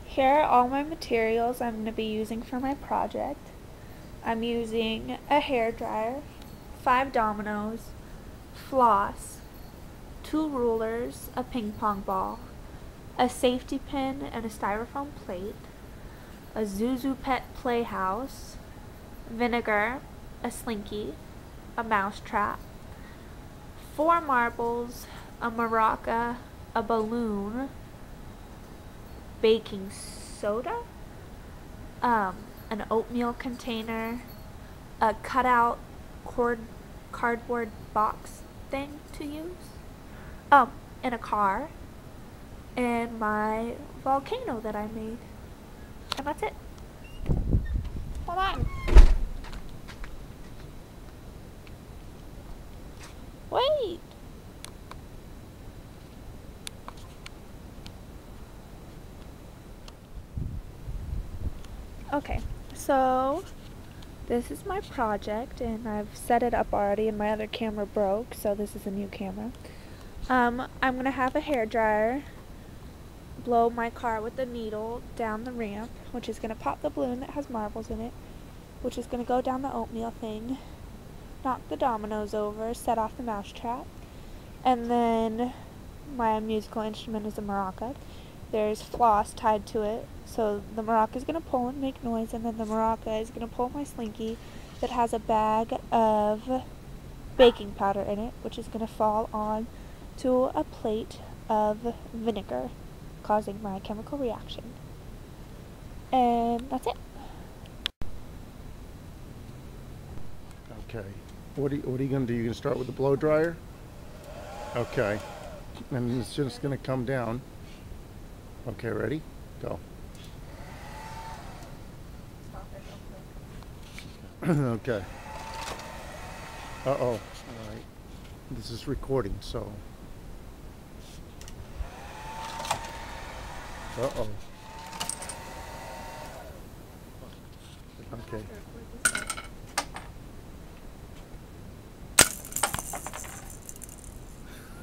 Here are all my materials I'm going to be using for my project. I'm using a hair dryer, 5 dominoes, floss, 2 rulers, a ping pong ball, a safety pin and a styrofoam plate, a Zuzu Pet playhouse, vinegar, a slinky, a mouse trap, 4 marbles, a maraca, a balloon, baking soda, an oatmeal container, a cutout cardboard box thing to use, and a car, and my volcano that I made. And that's it. Hold on. Wait. Okay, so this is my project, and I've set it up already, and my other camera broke, so this is a new camera. I'm going to have a hair dryer blow my car with the needle down the ramp, which is going to pop the balloon that has marbles in it, which is going to go down the oatmeal thing, knock the dominoes over, set off the mousetrap, and then my musical instrument is a maraca. There's floss tied to it, so the maraca is going to pull and make noise, and then the maraca is going to pull my slinky that has a bag of baking powder in it, which is going to fall on to a plate of vinegar, causing my chemical reaction. And that's it. Okay. What are you going to do? You're going to start with the blow dryer? Okay. And it's just going to come down. Okay, ready? Go. Okay. Uh-oh. All right. This is recording, so. Uh-oh. Okay.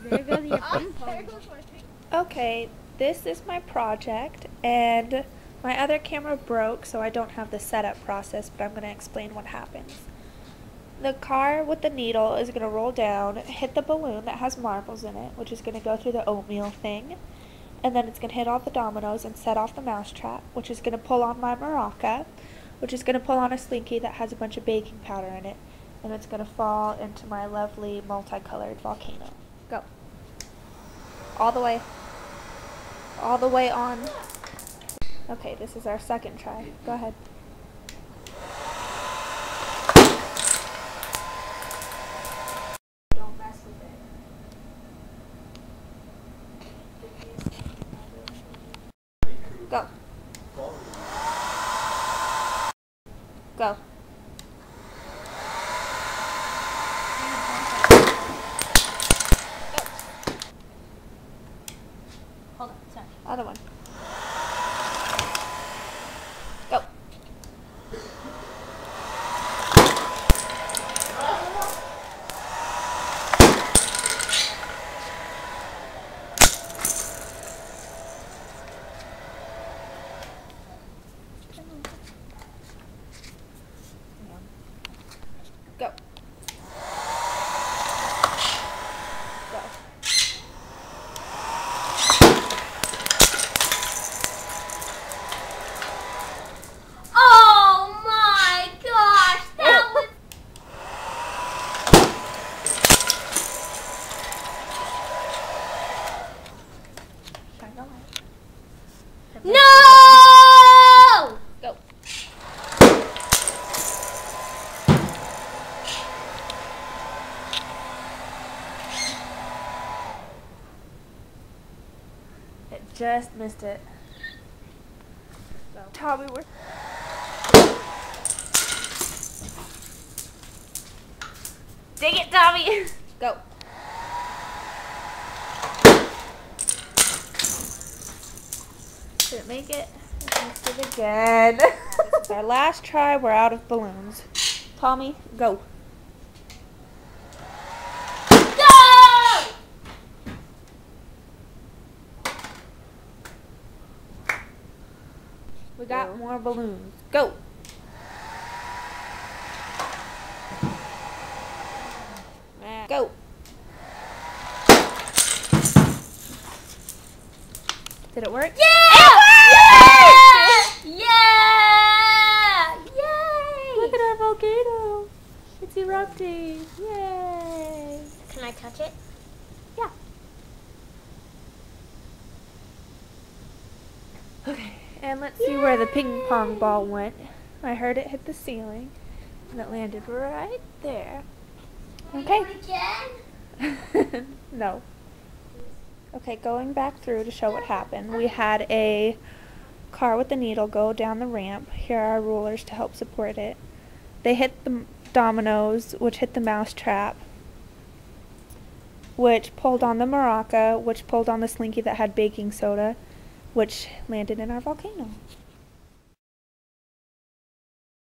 There goes your ping pong. Okay, this is my project, and my other camera broke, so I don't have the setup process, but I'm going to explain what happens. The car with the needle is going to roll down, hit the balloon that has marbles in it, which is going to go through the oatmeal thing, and then it's going to hit all the dominoes and set off the mousetrap, which is going to pull on my maraca, which is going to pull on a slinky that has a bunch of baking powder in it, and it's going to fall into my lovely multicolored volcano. Go. All the way on. Okay, this is our second try. Go ahead. Don't mess with it. Go. Go. Hold on, sorry. Other one. Go. Go. Go. Oh my gosh, that was... Shine the light. No! Go. It just missed it. So, Tommy, we're... Dig it, Tommy! Go. Didn't make it. Missed it again. This is our last try. We're out of balloons. Tommy, go. Go! We got No. more balloons. Go! Go! Did it work? Yeah! Yeah! Yay! Look at our volcano! It's erupting! Yay! Can I touch it? Yeah. Okay, and let's see where the ping pong ball went. I heard it hit the ceiling, and it landed right there. Okay. Do it again? No. Okay, going back through to show what happened. We had a car with the needle go down the ramp. Here are our rulers to help support it. They hit the dominoes, which hit the mouse trap, which pulled on the maraca, which pulled on the slinky that had baking soda, which landed in our volcano.